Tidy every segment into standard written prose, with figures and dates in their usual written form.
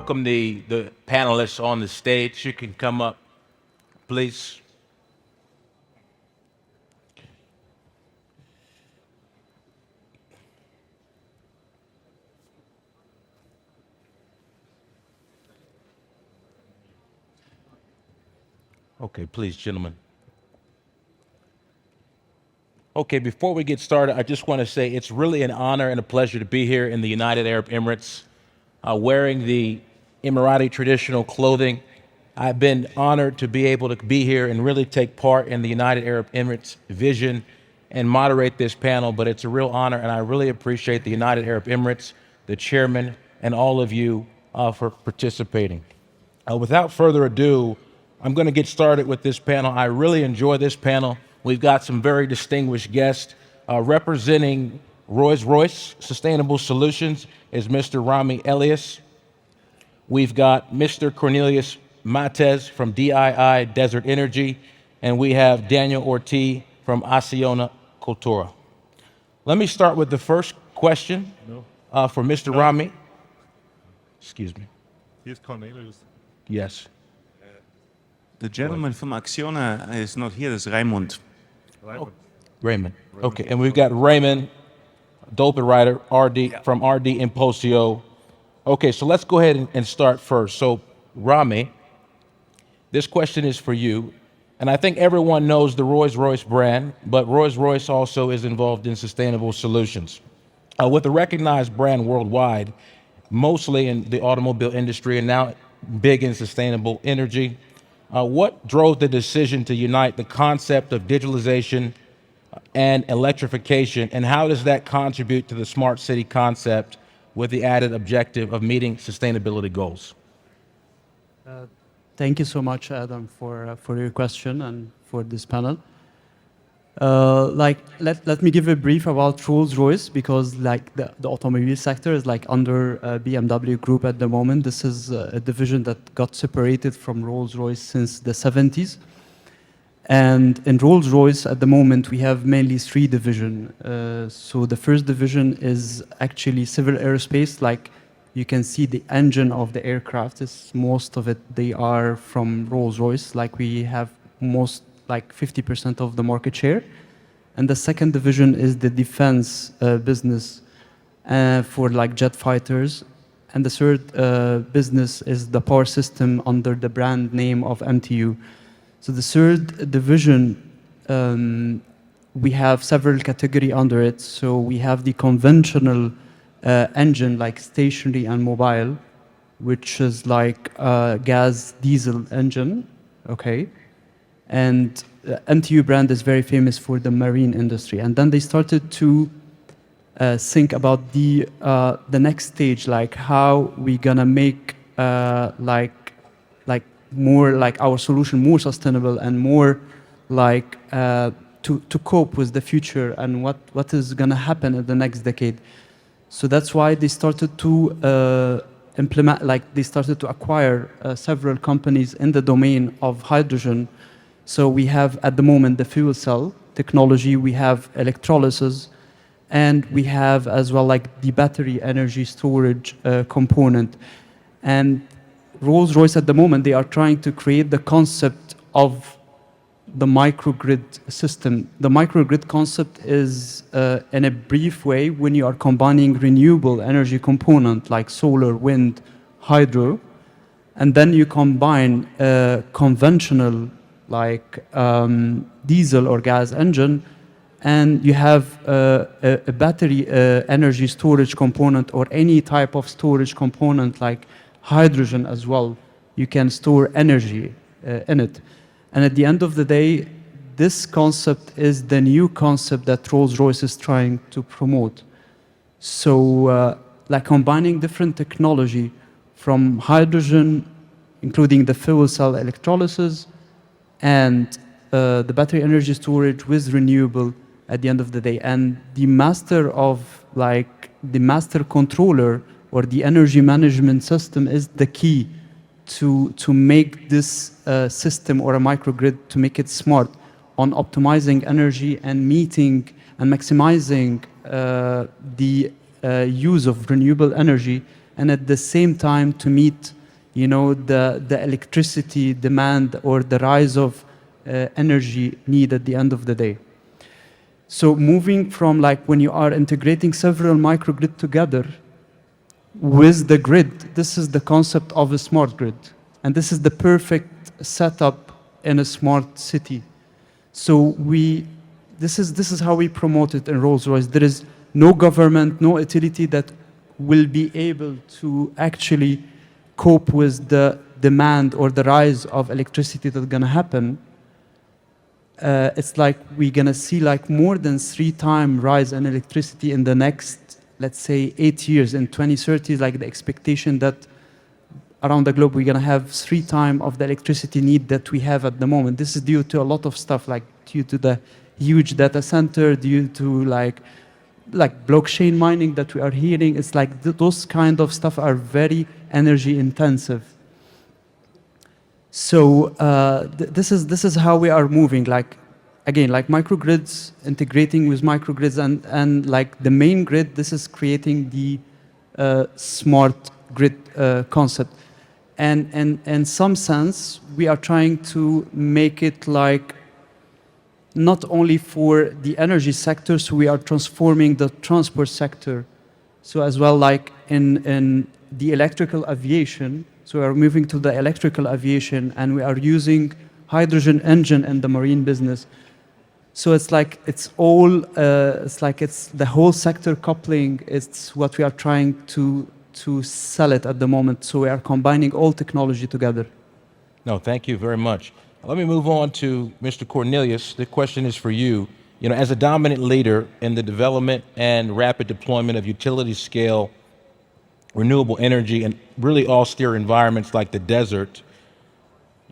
welcome the panelists on the stage. You can come up, please. Okay, please, gentlemen. Okay, before we get started, I just want to say it's really an honor and a pleasure to be here in the United Arab Emirates, wearing the Emirati traditional clothing. I've been honored to be able to be here and really take part in the United Arab Emirates vision and moderate this panel, but it's a real honor, and I really appreciate the United Arab Emirates, the chairman, and all of you for participating. Without further ado, I'm going to get started with this panel. I really enjoy this panel. We've got some very distinguished guests. Representing Rolls-Royce Sustainable Solutions is Mr. Rami Elias. We've got Mr. Cornelius Matez from DII Desert Energy, and we have Daniel Ortiz from Acciona Cultura. Let me start with the first question for Mr. Rami. Excuse me. Here's Cornelius. Yes. The gentleman from Acciona is not here, it's Raimund. Raymond. Okay, and we've got Raymond, Dolphin Rider, RD from RD Impulsio. Okay, so let's go ahead and start first. So, Rami, this question is for you. And I think everyone knows the Rolls-Royce brand, but Rolls-Royce also is involved in sustainable solutions. With a recognized brand worldwide, mostly in the automobile industry and now big in sustainable energy, what drove the decision to unite the concept of digitalization and electrification, and how does that contribute to the smart city concept with the added objective of meeting sustainability goals? Thank you so much, Adam, for your question and for this panel. Let me give a brief about Rolls-Royce, because like the automobile sector is like under BMW Group at the moment. This is a division that got separated from Rolls-Royce since the 70s. And in Rolls-Royce at the moment, we have mainly three divisions. So the first division is actually civil aerospace. Like you can see the engine of the aircraft is most of it, they are from Rolls-Royce. Like we have like 50% of the market share. And the second division is the defense business for like jet fighters. And the third business is the power system under the brand name of MTU. So the third division, we have several categories under it. So we have the conventional engine, like stationary and mobile, which is like a gas diesel engine, okay? And MTU brand is very famous for the marine industry. And then they started to think about the next stage, like how we gonna make like more like our solution more sustainable and more like to cope with the future and what is gonna happen in the next decade. So that's why they started to implement, like they started to acquire several companies in the domain of hydrogen. So we have at the moment the fuel cell technology, we have electrolysis, and we have as well like the battery energy storage component. And Rolls-Royce at the moment, they are trying to create the concept of the microgrid system. The microgrid concept is, in a brief way, when you are combining renewable energy component like solar, wind, hydro, and then you combine conventional like diesel or gas engine, and you have a battery energy storage component or any type of storage component like hydrogen as well. You can store energy in it. And at the end of the day, this concept is the new concept that Rolls-Royce is trying to promote. So like combining different technology from hydrogen, including the fuel cell electrolysis, and the battery energy storage with renewable at the end of the day. And the master controller or the energy management system is the key to make this system or a microgrid, to make it smart on optimizing energy and meeting and maximizing the use of renewable energy and at the same time to meet, you know, the electricity demand or the rise of energy need at the end of the day. So moving from like when you are integrating several microgrid together with the grid, this is the concept of a smart grid. And this is the perfect setup in a smart city. So this is how we promote it in Rolls-Royce. There is no government, no utility that will be able to actually cope with the demand or the rise of electricity that's gonna happen. It's like we're gonna see like more than 3-time rise in electricity in the next, let's say, 8 years. In 2030, like the expectation that around the globe we're gonna have 3 times of the electricity need that we have at the moment. This is due to a lot of stuff, like due to the huge data center, due to like blockchain mining that we are hearing. It's like those kind of stuff are very energy intensive. So this is how we are moving. Like again, like microgrids, integrating with microgrids, and like the main grid. This is creating the smart grid concept. And in some sense, we are trying to make it like not only for the energy sector, so we are transforming the transport sector. So as well, like in the electrical aviation, so we are moving to the electrical aviation, and we are using hydrogen engine in the marine business. So it's like it's all, it's like it's the whole sector coupling. It's what we are trying to sell it at the moment. So we are combining all technology together. No, thank you very much. Let me move on to Mr. Cornelius. The question is for you. You know, as a dominant leader in the development and rapid deployment of utility scale renewable energy and really austere environments like the desert,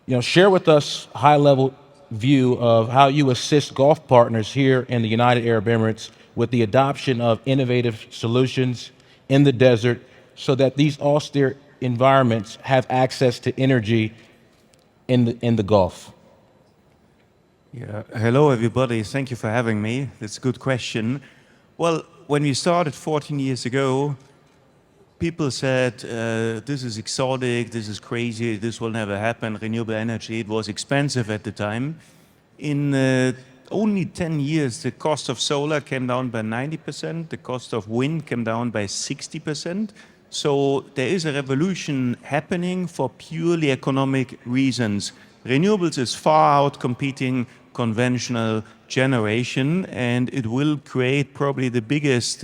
you know, share with us a high-level view of how you assist Gulf partners here in the United Arab Emirates with the adoption of innovative solutions in the desert so that these austere environments have access to energy in the Gulf. Yeah. Hello, everybody. Thank you for having me. That's a good question. Well, when we started 14 years ago, people said, this is exotic, this is crazy, this will never happen, renewable energy. It was expensive at the time. In only 10 years, the cost of solar came down by 90%, the cost of wind came down by 60%. So there is a revolution happening for purely economic reasons. Renewables is far out competing conventional generation, and it will create probably the biggest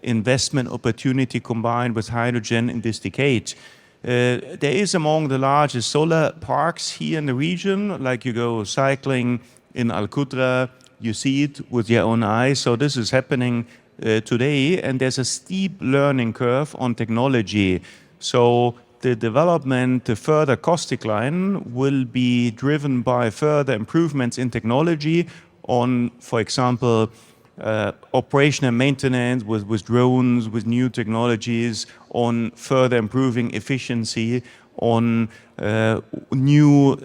investment opportunity combined with hydrogen in this decade. There is among the largest solar parks here in the region, like you go cycling in Al Qudra, you see it with your own eyes. So this is happening today, and there's a steep learning curve on technology. So the development, the further cost decline will be driven by further improvements in technology on, for example, operation and maintenance with drones, with new technologies, on further improving efficiency, on new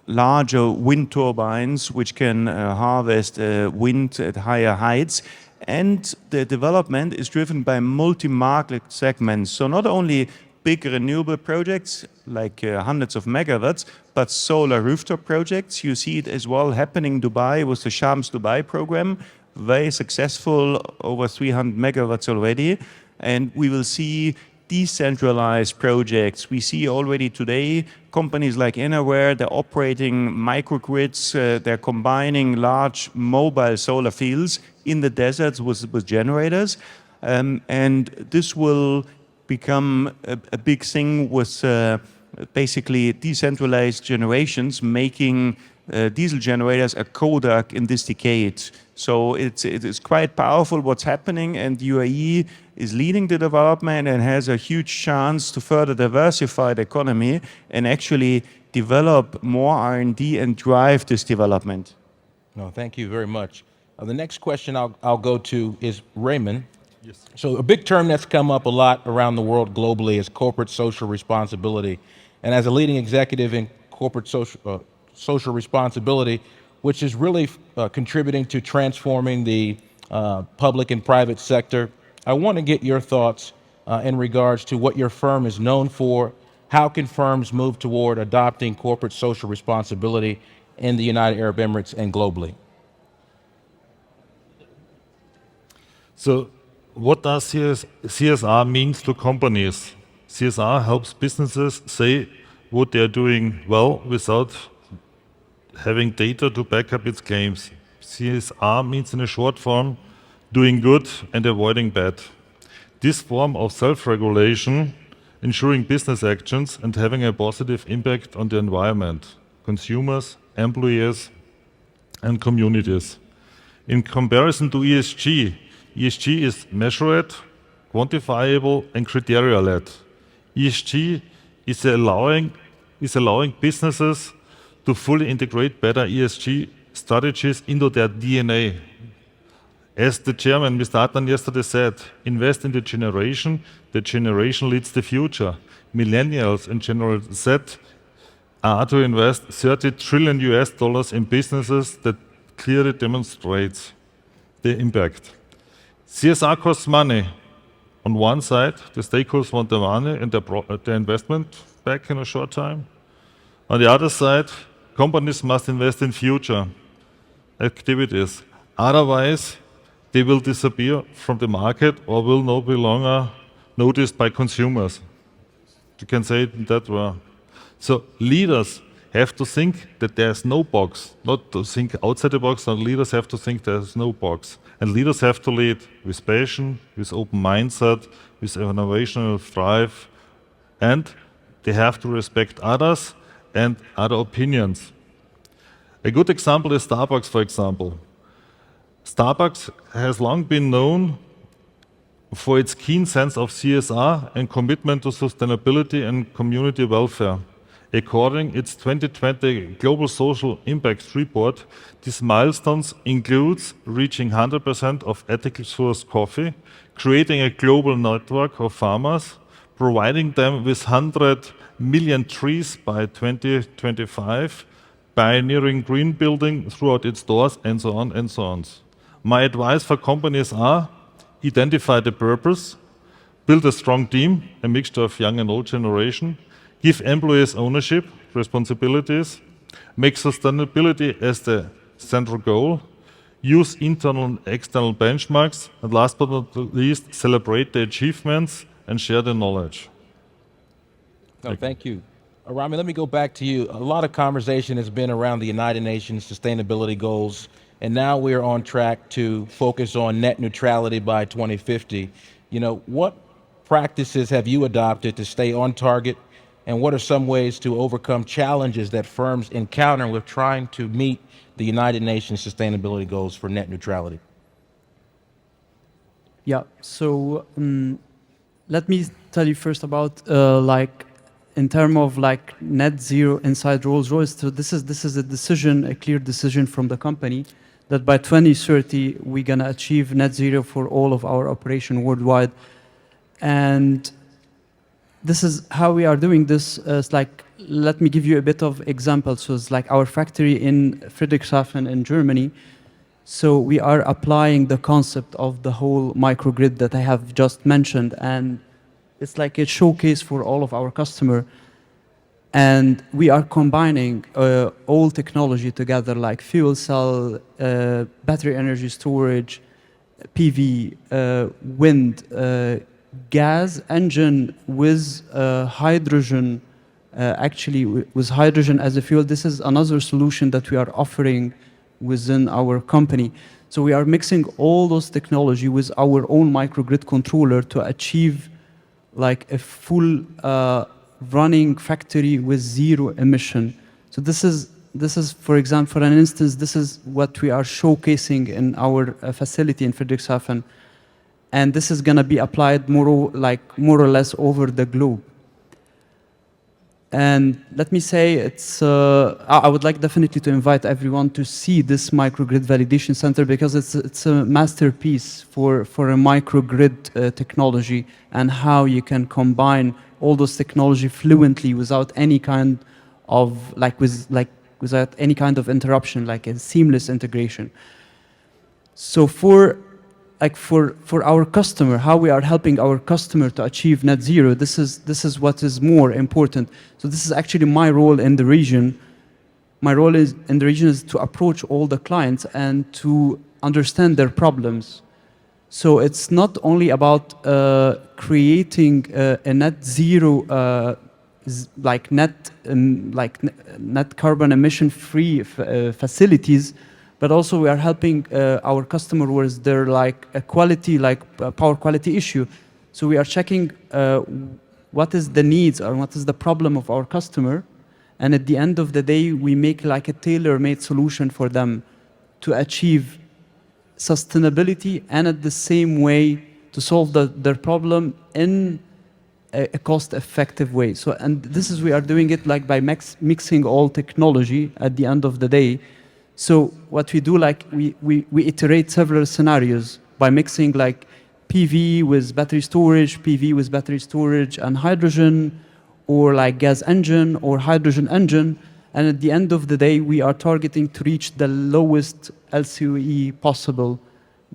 larger wind turbines which can harvest wind at higher heights. And the development is driven by multi-market segments. So not only big renewable projects like hundreds of megawatts, but solar rooftop projects. You see it as well happening in Dubai with the Shams Dubai program. Very successful, over 300 megawatts already. And we will see decentralized projects. We see already today companies like Enerware, they're operating microgrids, they're combining large mobile solar fields in the deserts with generators. And this will become a big thing with basically decentralized generations, making diesel generators a Kodak in this decade. So it is quite powerful what's happening, and UAE is leading the development and has a huge chance to further diversify the economy and actually develop more R&D and drive this development. No, thank you very much. The next question I'll go to is Raymond. Yes. So a big term that's come up a lot around the world globally is corporate social responsibility. And as a leading executive in corporate social responsibility, which is really contributing to transforming the public and private sector, I want to get your thoughts in regards to what your firm is known for. How can firms move toward adopting corporate social responsibility in the United Arab Emirates and globally? So what does CSR means to companies? CSR helps businesses say what they're doing well without having data to back up its claims. CSR means in a short form, doing good and avoiding bad. This form of self-regulation, ensuring business actions and having a positive impact on the environment, consumers, employees, and communities. In comparison to ESG, ESG is measured, quantifiable, and criteria-led. ESG is allowing businesses to fully integrate better ESG strategies into their DNA. As the chairman, Mr. Adnan, yesterday said, invest in the generation leads the future. Millennials in General Z are to invest $30 trillion in businesses that clearly demonstrates the impact. CSR costs money. On one side, the stakeholders want the money and the investment back in a short time. On the other side, companies must invest in future activities. Otherwise, they will disappear from the market or will no be longer noticed by consumers. You can say it in that way. So leaders have to think that there's no box, not to think outside the box, and leaders have to think there's no box. And leaders have to lead with passion, with open mindset, with innovational drive, and they have to respect others and other opinions. A good example is Starbucks, for example. Starbucks has long been known for its keen sense of CSR and commitment to sustainability and community welfare. According to its 2020 Global Social Impact Report, these milestones includes reaching 100% of ethically sourced coffee, creating a global network of farmers, providing them with 100 million trees by 2025, pioneering green building throughout its stores, and so on and so on. My advice for companies are, identify the purpose, build a strong team, a mixture of young and old generation, give employees ownership, responsibilities, make sustainability as the central goal, use internal and external benchmarks, and last but not least, celebrate the achievements and share the knowledge. No, thank you. Rami, let me go back to you. A lot of conversation has been around the United Nations sustainability goals, and now we're on track to focus on net neutrality by 2050. You know, what practices have you adopted to stay on target, and what are some ways to overcome challenges that firms encounter with trying to meet the United Nations sustainability goals for net neutrality? Yeah, so let me tell you first about like in terms of like net zero inside Rolls-Royce. So this is a decision, a clear decision from the company that by 2030 we're gonna achieve net zero for all of our operation worldwide. And this is how we are doing this. It's like, let me give you a bit of example. So it's like our factory in Friedrichshafen in Germany. So we are applying the concept of the whole microgrid that I have just mentioned, and it's like a showcase for all of our customer. And we are combining all technology together, like fuel cell, battery energy storage, PV, wind, gas engine with hydrogen, actually with hydrogen as a fuel. This is another solution that we are offering within our company. So we are mixing all those technology with our own microgrid controller to achieve like a full running factory with zero emission. So this is, for example, for an instance, this is what we are showcasing in our facility in Friedrichshafen. And this is going to be applied more or less over the globe. And let me say, it's I would like definitely to invite everyone to see this microgrid validation center, because it's a masterpiece for a microgrid technology, and how you can combine all those technology fluently without any kind of without any kind of interruption, like a seamless integration. So for like for our customer, how we are helping our customer to achieve net zero. This is what is more important. So this is actually my role in the region. My role in the region is to approach all the clients and to understand their problems. So it's not only about creating a net zero, net carbon emission free facilities, but also we are helping our customer with their power quality issue. So we are checking what is the needs or what is the problem of our customer, and at the end of the day, we make like a tailor-made solution for them to achieve sustainability and at the same way to solve their problem in a cost-effective way. So, and this is, we are doing it like by mixing all technology at the end of the day. So what we do, like we iterate several scenarios by mixing like PV with battery storage, PV with battery storage and hydrogen, or like gas engine or hydrogen engine. And at the end of the day, we are targeting to reach the lowest LCOE possible,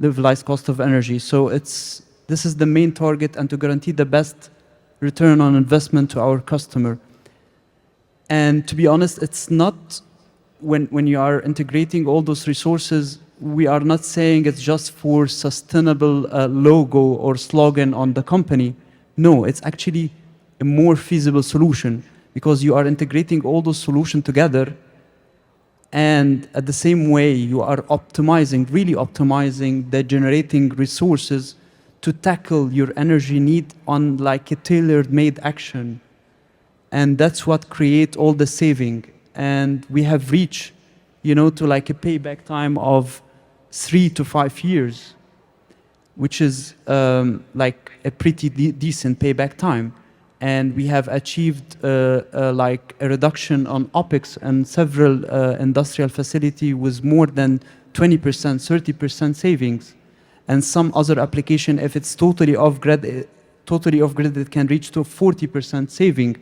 levelized cost of energy. So this is the main target, and to guarantee the best return on investment to our customer. And to be honest, it's not, when you are integrating all those resources, we are not saying it's just for sustainable logo or slogan on the company. No, it's actually a more feasible solution, because you are integrating all those solutions together, and at the same way you are really optimizing the generating resources to tackle your energy need on like a tailor-made action. And that's what create all the saving. And we have reached, to like a payback time of 3 to 5 years, which is like a pretty decent payback time. And we have achieved like a reduction on OPEX and several industrial facility with more than 20%, 30% savings. And some other application, if it's totally off-grid, it can reach to 40% saving.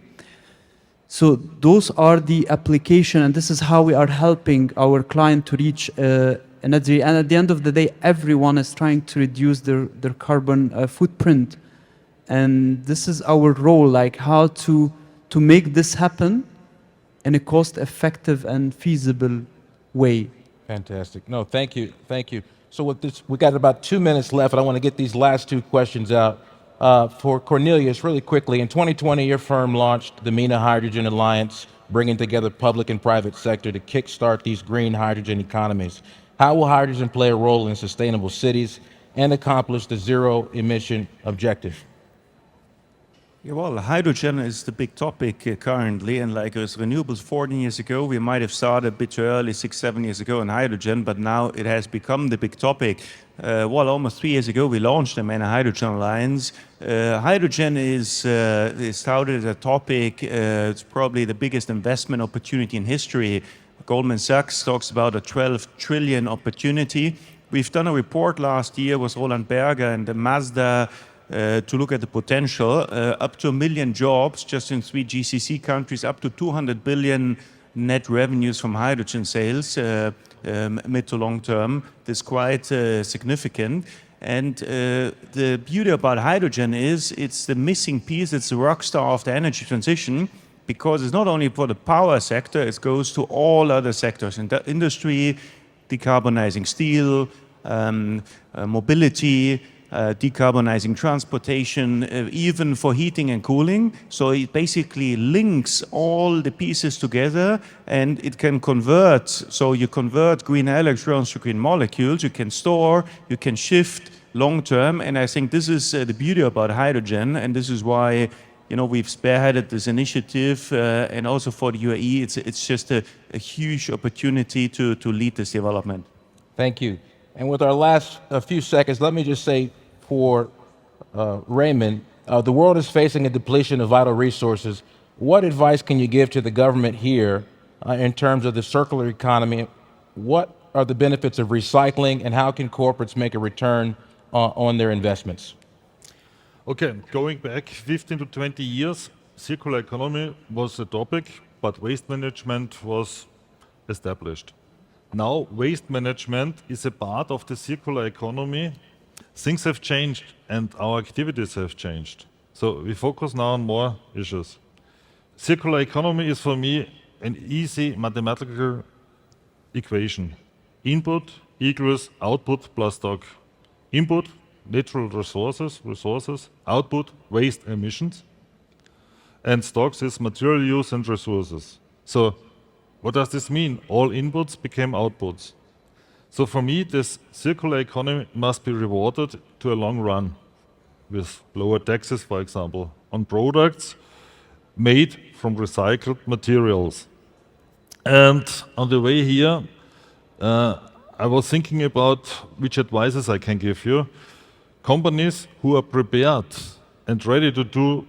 So those are the application, and this is how we are helping our client to reach a net zero. And at the end of the day, everyone is trying to reduce their carbon footprint. And this is our role, like how to make this happen in a cost-effective and feasible way. Fantastic. No, thank you. Thank you. So with this, we got about 2 minutes left, and I want to get these last two questions out. For Cornelius, really quickly, in 2020, your firm launched the MENA Hydrogen Alliance, bringing together public and private sector to kickstart these green hydrogen economies. How will hydrogen play a role in sustainable cities and accomplish the zero emission objective? Yeah, well, hydrogen is the big topic currently, and like as renewables 14 years ago, we might have started a bit too early, 6-7 years ago in hydrogen, but now it has become the big topic. Well, almost 3 years ago, we launched the MENA Hydrogen Alliance. Hydrogen is touted as a topic. It's probably the biggest investment opportunity in history. Goldman Sachs talks about a 12 trillion opportunity. We've done a report last year with Roland Berger and Mazda to look at the potential, up to 1 million jobs just in 3 GCC countries, up to 200 billion net revenues from hydrogen sales, mid to long term. This is quite significant. And the beauty about hydrogen is it's the missing piece, it's the rock star of the energy transition, because it's not only for the power sector, it goes to all other sectors in the industry, decarbonizing steel, mobility, decarbonizing transportation, even for heating and cooling. So it basically links all the pieces together, and it can convert. So you convert green electrons to green molecules, you can store, you can shift long term. And I think this is the beauty about hydrogen, and this is why we've spearheaded this initiative, and also for the UAE, it's just a huge opportunity to lead this development. Thank you. And with our last few seconds, let me just say for Raymond, the world is facing a depletion of vital resources. What advice can you give to the government here in terms of the circular economy? What are the benefits of recycling, and how can corporates make a return on their investments? Okay, going back 15 to 20 years, circular economy was a topic, but waste management was established. Now, waste management is a part of the circular economy things have changed and our activities have changed. So we focus now on more issues. Circular economy is for me an easy mathematical equation. Input equals output plus stock. Input, natural resources, output, waste, emissions, and stocks is material use and resources. So what does this mean? All inputs became outputs. So for me, this circular economy must be rewarded to a long run with lower taxes, for example, on products made from recycled materials. And on the way here, I was thinking about which advices I can give you. Companies who are prepared and ready to do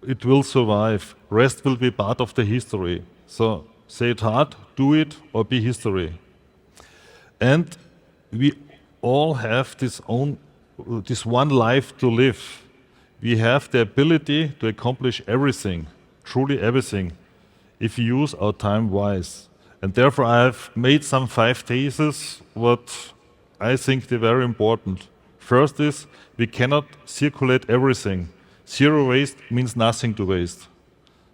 it will survive. Rest will be part of the history. So say it hard, do it, or be history. And we all have this one life to live. We have the ability to accomplish everything, truly everything, if we use our time wise. And therefore I have made some 5 theses, what I think they're very important. First is, we cannot circulate everything. Zero waste means nothing to waste.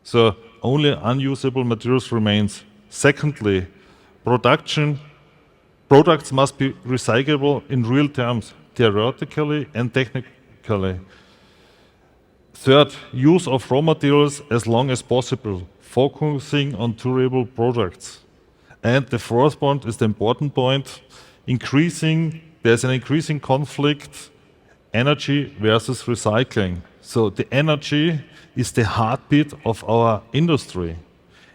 So only unusable materials remains. Secondly, products must be recyclable in real terms, theoretically and technically. Third, use of raw materials as long as possible, focusing on durable products. And the fourth point is the important point, there's an increasing conflict, energy versus recycling. So the energy is the heartbeat of our industry.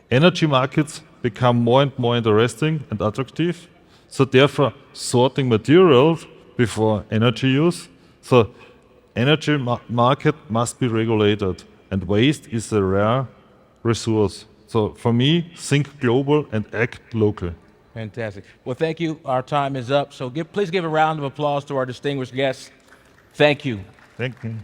Energy markets become more and more interesting and attractive. So therefore, sorting materials before energy use. So energy market must be regulated, and waste is a rare resource. So for me, think global and act local. Fantastic. Well, thank you. Our time is up. So please give a round of applause to our distinguished guests. Thank you. Thank you.